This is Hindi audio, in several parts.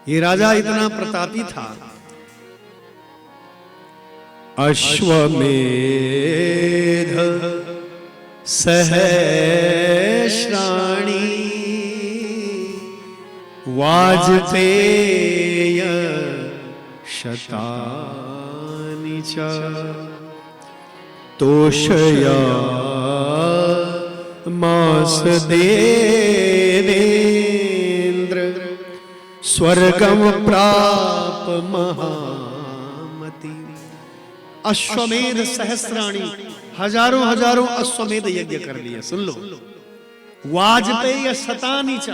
ये राजा इतना प्रतापी था। अश्वमेध सहस्राणि वाजपेय शतानि च तोषया मास देवेन्द्र स्वर्गम प्राप महामति। अश्वमेध सहस्राणि, हजारों हजारों अश्वमेध यज्ञ कर लिए। सुन लो, वाजपेय शतानि च,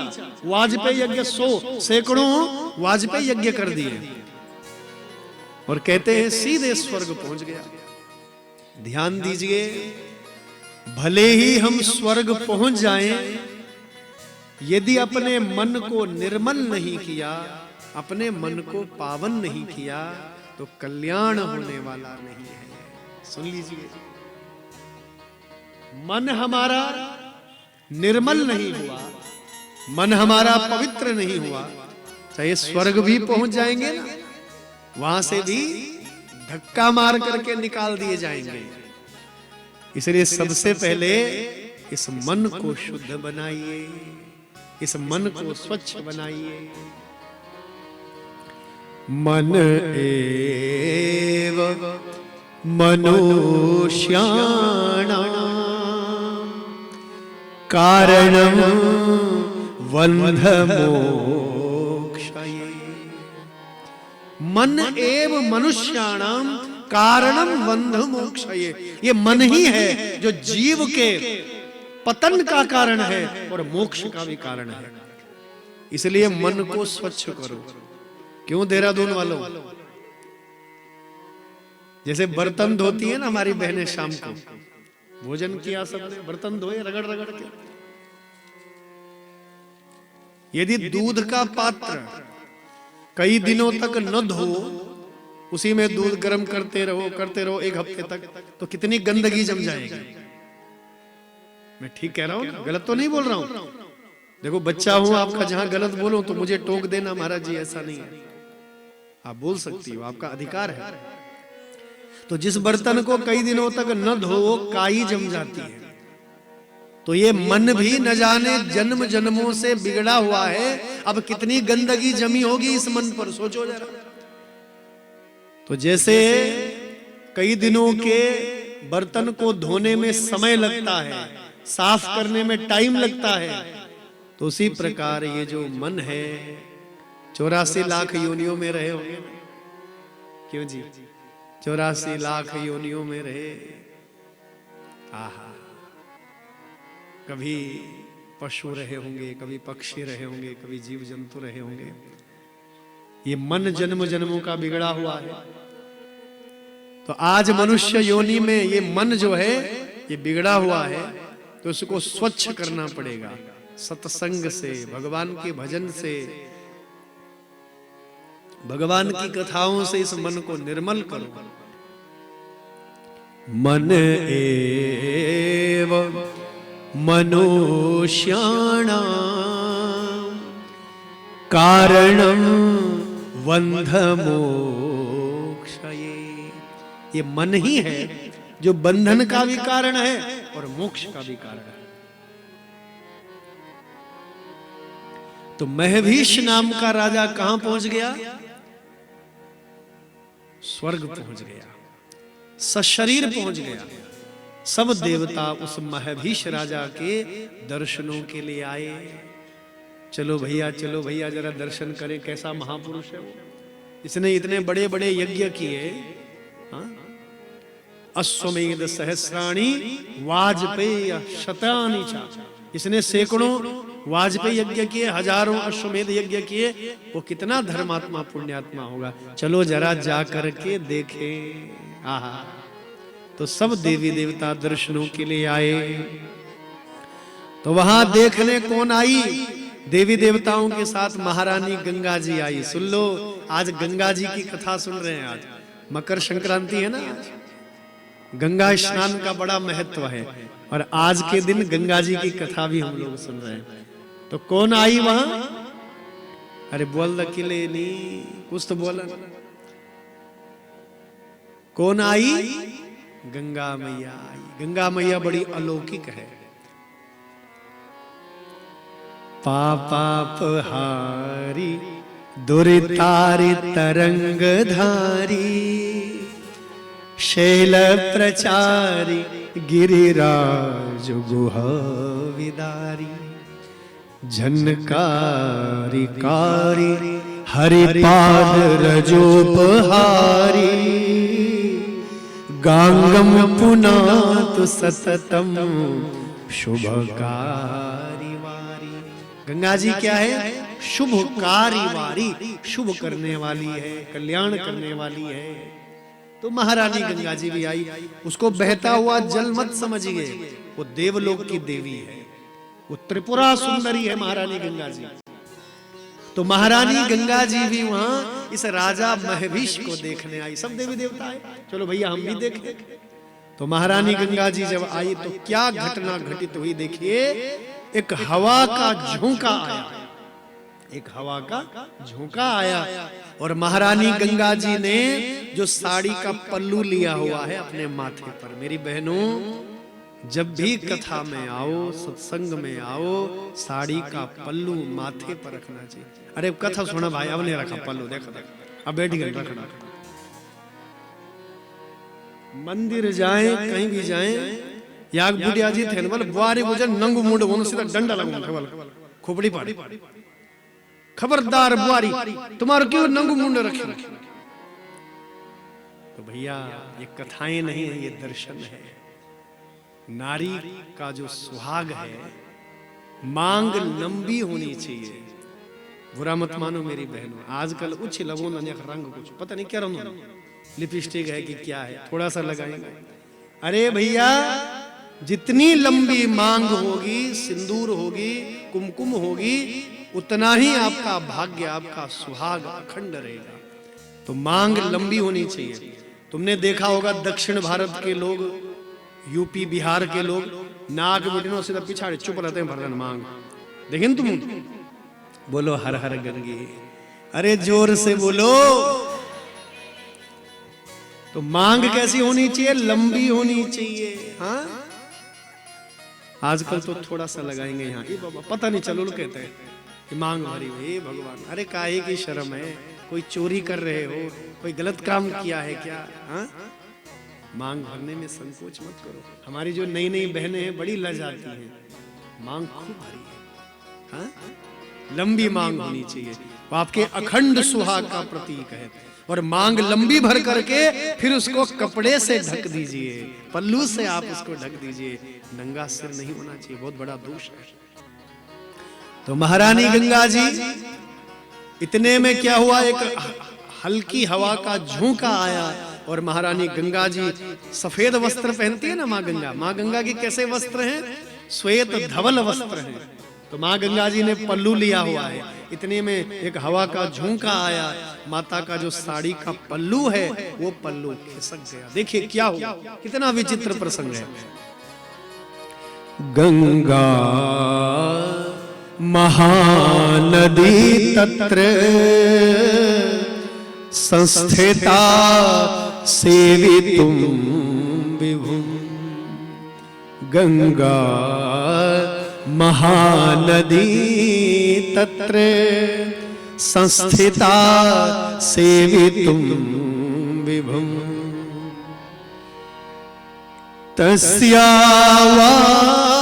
वाजपेय यज्ञ 100 सैकड़ों वाजपेय यज्ञ कर दिए और कहते हैं सीधे स्वर्ग पहुंच गया। ध्यान दीजिए, भले ही हम स्वर्ग पहुंच जाएं, यदि अपने मन को निर्मल नहीं किया, अपने मन को पावन नहीं किया, तो कल्याण होने वाला नहीं है। सुन लीजिए, मन हमारा निर्मल नहीं हुआ, मन हमारा पवित्र नहीं हुआ, चाहे स्वर्ग भी पहुंच जाएंगे ना, वहां से भी धक्का मार करके निकाल दिए जाएंगे। इसलिए सबसे पहले इस मन को शुद्ध बनाइए, इस मन को स्वच्छ बनाइए। मन एव मनुष्याणां कारणं बन्ध मोक्षये। मन एव मनुष्याणां कारणं बन्ध मोक्षये। ये मन ही है जो जीव के पतन का कारण है और मोक्ष का भी कारण है। इसलिए मन को स्वच्छ करो। क्यों देहरादून वालों, जैसे बर्तन धोती है ना हमारी बहनें, शाम को भोजन किया, सबने बर्तन धोए रगड़ रगड़ के। यदि दूध का पात्र कई दिनों तक न धो, उसी में दूध गर्म करते रहो 1 हफ्ते तक, तो कितनी गंदगी जम जाएगी। मैं ठीक कह रहा हूं, गलत तो नहीं बोल रहा हूं। देखो, बच्चा हूं आपका, जहां गलत बोलूं तो मुझे टोक देना, महाराज जी ऐसा नहीं है। आप बोल सकती हो, आपका अधिकार है। तो जिस बर्तन को कई दिनों तक न धो, काई जम जाती है। तो ये मन भी न जाने जन्म जन्मों से बिगड़ा हुआ है। अब कितनी गंदगी जमी होगी इस मन पर, सोचो जरा। तो जैसे कई दिनों के बर्तन को धोने में समय लगता है, साफ करने में टाइम लगता है, तो उसी प्रकार ये जो मन है 84 लाख योनियों में रहे होंगे। क्यों जी, 84 लाख योनियों में रहे। आहा, कभी पशु रहे होंगे, कभी पक्षी रहे होंगे, कभी जीव जंतु रहे होंगे। ये मन जन्म जन्मों का बिगड़ा हुआ है। तो आज मनुष्य योनि में ये मन जो है ये बिगड़ा हुआ है, तो उसको स्वच्छ करना पड़ेगा। सत्संग से, भगवान के भजन से, भगवान की कथाओं से इस मन को निर्मल करो। मन एव मनुष्याणां कारणं बन्ध मोक्षये। ये मन ही है जो बंधन का भी कारण है और मोक्ष का भी कारण है। तो महभीष नाम का राजा कहां पहुंच गया? स्वर्ग पहुंच गया, सशरीर पहुंच गया। सब देवता उस महभीष राजा के दर्शनों के लिए आए। चलो भैया, चलो भैया, जरा दर्शन करें, कैसा महापुरुष है वो। इसने इतने बड़े बड़े यज्ञ किए। अश्वमेध सहस्राणि वाजपेय शतानि च। इसने सैकड़ों वाजपेय यज्ञ किए, हजारों अश्वमेध यज्ञ किए। वो कितना धर्मात्मा पुण्यात्मा होगा। चलो जरा जा करके देखें। आहा, तो सब देवी देवता दर्शनों के लिए आए। तो वहां देखने कौन आई? देवी देवताओं के साथ महारानी गंगा जी आई। सुन लो, आज गंगा जी की कथा सुन रहे हैं। आज मकर संक्रांति है ना, आज गंगा स्नान का बड़ा महत्व है और आज के दिन गंगा जी की कथा भी हम लोग सुन रहे हैं। तो कौन आई वहां? अरे बोल किले नहीं, कुछ तो बोला। कौन आई? गंगा मैया आई। गंगा मैया बड़ी अलौकिक है। पापापहारी दुरितारि तरंग धारी, शैल प्रचारी गिरिराज गुह विदारी, झनकारी कारी हरिपाद रजोपहारी, गांगम पुनात सततम शुभकारी वारी। गंगा जी क्या है? शुभकारी वारी, शुभ करने वाली है, कल्याण करने वाली है। तो महारानी गंगा जी भी आई। उसको बहता हुआ जल मत समझिए, वो देवलोक की देवी है, वो त्रिपुरा सुंदरी है महारानी गंगा जी। तो महारानी गंगा जी भी वहां इस राजा महभीष को देखने आई। सब देवी देवता है, चलो भैया हम भी देखें। तो महारानी गंगा जी जब आई तो क्या घटना घटित हुई देखिए। एक हवा का झोंका आया, एक हवा का झोंका आया, और महारानी गंगा जी ने जो साड़ी का पल्लू लिया हुआ है अपने माथे पर। मेरी बहनों, जब भी कथा में आओ, सत्संग में आओ, साड़ी का पल्लू माथे पर रखना चाहिए। अरे कथा सुना भाई, अब नहीं रखा पल्लू, देखो देखो, अब बैठ गए रखना। मंदिर जाए, कहीं भी जाए, याग बुढ़िया जी थे बोले बुआरी गुजर नंगू मुंड वो सीधा डंडा लगूंगा खोपड़ी पाड़ी, खबरदार बुआरी तुम्हारा क्यों नंगू मुंड रखे। तो भैया ये कथाएं नहीं है, ये दर्शन है। नारी का जो सुहाग है, मांग लंबी होनी चाहिए। बुरा मत मानो मेरी बहनों, आजकल उच्च लगो ना रंग कुछ पता नहीं क्या रंग, लिपस्टिक है कि क्या है, थोड़ा सा लगाएंगे। अरे भैया जितनी लंबी मांग होगी, सिंदूर होगी, कुमकुम होगी, उतना ही आपका भाग्य, आपका सुहाग अखंड रहेगा। तो मांग लंबी होनी चाहिए। तुमने देखा होगा दक्षिण भारत के लोग, यूपी बिहार के लोग नाक बिटनो सीधा पिछाड़े चुप रहते हैं, भरन मांग देखें तुम। बोलो हर हर गंगे, अरे जोर से बोलो। तो मांग कैसी होनी चाहिए? लंबी होनी चाहिए। हाँ, आजकल तो थोड़ा सा लगाएंगे यहाँ, बाबा पता नहीं चलो कहते हैं कि मांग भरी हुई। भगवान, अरे काहे की शर्म है? कोई चोरी कर रहे हो, कोई गलत काम किया है क्या? हाँ, मांग भरने में संकोच मत करो। हमारी जो नई नई बहनें हैं बड़ी लजाती हैं, मांग खूब भरी है। हाँ, लंबी मांग होनी चाहिए, वो आपके अखंड सुहाग का प्रतीक है। और मांग लंबी भर करके फिर उसको कपड़े से ढक दीजिए, पल्लू से आप उसको ढक दीजिए। नंगा सिर नहीं होना चाहिए, बहुत बड़ा दोष है। तो महारानी गंगा जी, इतने में क्या हुआ, एक हल्की हवा का झोंका आया और महारानी गंगा जी सफेद वस्त्र पहनती है ना माँ गंगा। माँ गंगा की कैसे वस्त्र हैं? श्वेत धवल वस्त्र हैं। तो माँ गंगा जी ने पल्लू लिया हुआ है। इतने में एक हवा का झोंका आया, माता का जो साड़ी का पल्लू है वो पल्लू खिसक गया। देखिए क्या हुआ, कितना विचित्र प्रसंग है। गंगा महानदी तत्र संस्थिता सेवितुम विभुम। गंगा महानदी तत्र संस्थिता सेवितुम विभुम।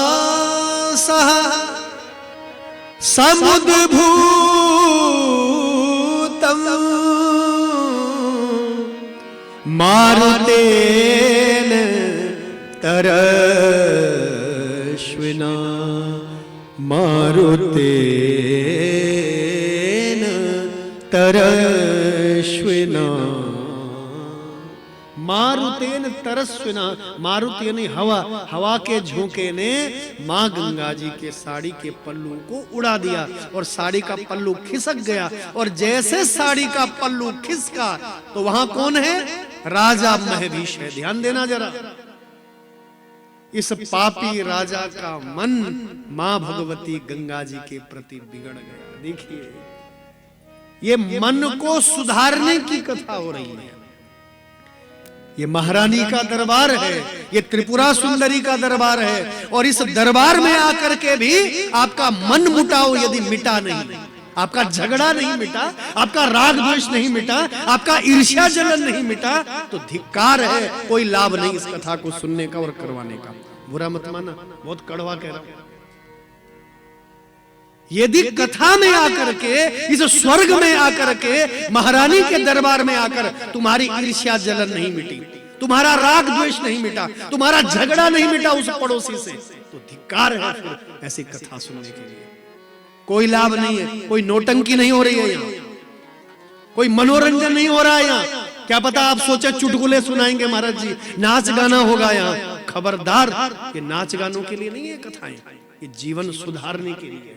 तस्यावासः समुद्भूतं मारुतेन तरश्विना। मारुतेन तरश्विना। मारुतेन तरस्विना, मारुत यानी हवा, हवा के झोंके ने माँ गंगा जी के साड़ी के पल्लू को उड़ा दिया और साड़ी का पल्लू खिसक गया। और जैसे साड़ी का पल्लू खिसका तो वहां कौन है? राजा महभीष है। ध्यान देना जरा, इस पापी राजा का मन माँ भगवती गंगा जी के प्रति बिगड़ गया। देखिए ये मन को सुधारने की कथा हो रही है। ये महारानी का दरबार है, ये त्रिपुरा सुंदरी का दरबार है, और इस दरबार में आकर के भी आपका मन मुटाव यदि मिटा नहीं, आपका झगड़ा नहीं मिटा, आपका राग द्वेष नहीं मिटा, आपका ईर्ष्या जलन नहीं मिटा, तो धिक्कार है, कोई लाभ नहीं इस कथा को सुनने का और करवाने का। बुरा मत माना, बहुत कड़वा कह रहा हूं। यदि कथा में आकर के, इस स्वर्ग में आकर के, महारानी के दरबार में आकर तुम्हारी ईर्ष्या जलन नहीं मिटी, तुम्हारा राग द्वेष नहीं मिटा, तुम्हारा झगड़ा नहीं मिटा उस पड़ोसी से, तो धिक्कार है फिर ऐसी कथा सुनने के लिए। कोई लाभ नहीं है, कोई नौटंकी नहीं हो रही है यहाँ, कोई मनोरंजन नहीं हो रहा है यहाँ। क्या पता आप सोचे चुटकुले सुनाएंगे महाराज जी, नाच गाना होगा यहाँ। खबरदार, ये नाच गानों के लिए नहीं है कथाएं, ये जीवन सुधारने के लिए।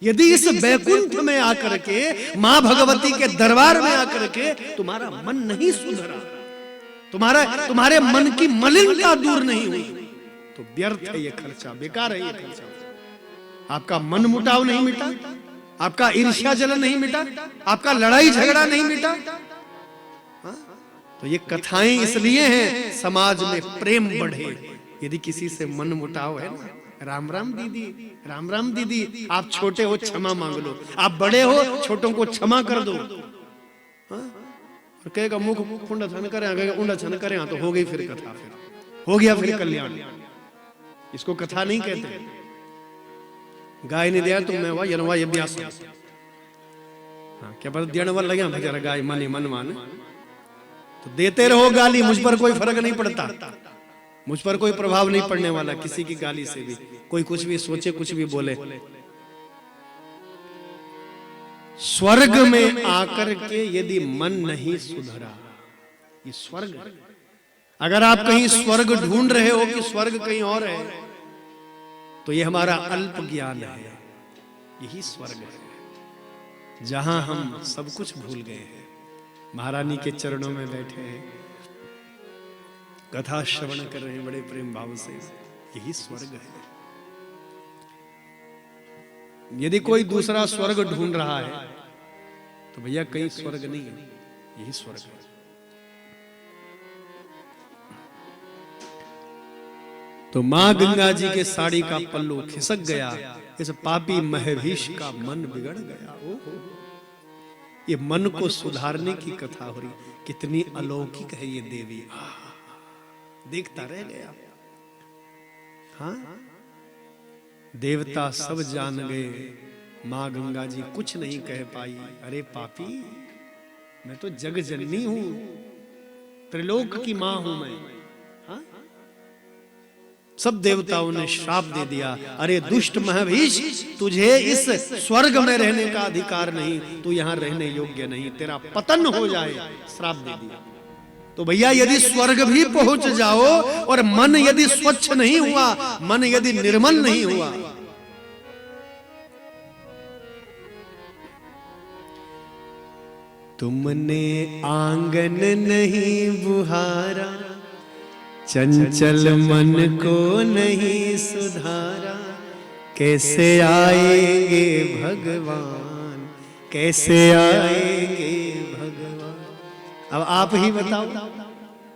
यदि इस बैकुंठ में आकर के, मां भगवती के दरबार में आकर के तुम्हारा मन नहीं सुधरा, तुम्हारे मन की मलिनता दूर नहीं हुई, तो व्यर्थ है ये खर्चा, बेकार है ये खर्चा। आपका मन मुटाव नहीं मिटा, आपका ईर्ष्या जलन नहीं मिटा, आपका लड़ाई झगड़ा नहीं मिटा, तो ये कथाएं इसलिए हैं समाज में प्रेम बढ़े। यदि किसी से मन मुटाव है ना, राम राम दीदी, राम राम दीदी, आप छोटे हो क्षमा मांग लो, आप बड़े हो छोटों को क्षमा कर दो। और कहेगा मुख कुंडा छन करे, उंडा छन करे, तो हो गई फिर कथा, फिर हो गया फिर कल्याण। इसको कथा नहीं कहते। गाय ने दिया तुम मैं हुआ यनवा ये ब्यास। हाँ, क्या पता देने वाला लगे बेचारा गाय मानी मन मान, तो देते रहो गाली, मुझ पर कोई फर्क नहीं पड़ता, मुझ पर कोई प्रभाव नहीं पड़ने वाला किसी की गाली से भी। कोई कुछ भी सोचे, कुछ भी बोले। स्वर्ग में आकर के यदि मन नहीं सुधरा, ये स्वर्ग, अगर आप कहीं स्वर्ग ढूंढ रहे हो कि स्वर्ग कहीं और है, तो ये हमारा अल्प ज्ञान है। यही स्वर्ग है जहां हम सब कुछ भूल गए हैं, महारानी के चरणों में बैठे हैं, कथा श्रवण कर रहे हैं बड़े प्रेम भाव से। यही स्वर्ग है। यदि कोई दूसरा स्वर्ग ढूंढ रहा है तो भैया कहीं स्वर्ग नहीं है, यही स्वर्ग है। तो मां गंगा जी के साड़ी का पल्लू खिसक गया, इस पापी महभीष का मन बिगड़ गया। ये मन को सुधारने की कथा हो रही। कितनी अलौकिक है ये देवी, देखता रह गया। हाँ, देवता सब जान गए, मां गंगा जी कुछ नहीं कह पाई। अरे पापी, मैं तो जग जननी हूं, त्रिलोक की मां हूं मैं। हाँ? सब देवताओं ने श्राप दे दिया, अरे दुष्ट महभीष, तुझे इस स्वर्ग में रहने का अधिकार नहीं, तू यहां रहने योग्य नहीं, तेरा पतन हो जाए, श्राप दे दिया। तो भैया यदि स्वर्ग भी पहुंच जाओ और मन यदि स्वच्छ नहीं हुआ, मन यदि निर्मल नहीं हुआ, तुमने आंगन नहीं बुहारा, चंचल मन को नहीं सुधारा, कैसे आएंगे भगवान, कैसे आएंगे भगवान। अब आप ही बताओ,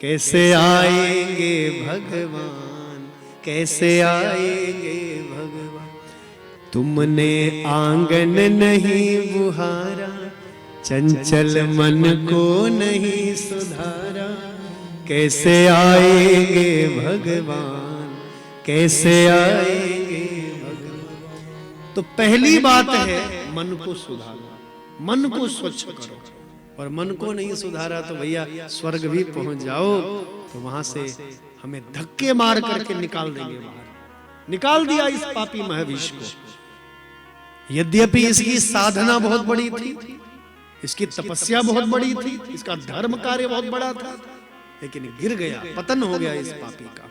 कैसे आएंगे भगवान, कैसे आएंगे भगवान। तुमने आंगन नहीं बुहारा, चंचल मन को नहीं सुधारा, कैसे आएंगे भगवान, कैसे आएंगे भगवान। तो पहली बात है मन को सुधारना, मन को स्वच्छ करो। और मन को नहीं सुधारा तो भैया स्वर्ग भी पहुंच जाओ तो वहां से हमें धक्के मार करके निकाल देंगे बाहर। निकाल दिया इस पापी महभीष को। यद्यपि इसकी साधना बहुत बड़ी थी, इसकी तपस्या बहुत बड़ी थी, इसका धर्म कार्य बहुत बड़ा था, लेकिन गिर गया, पतन हो गया इस पापी का।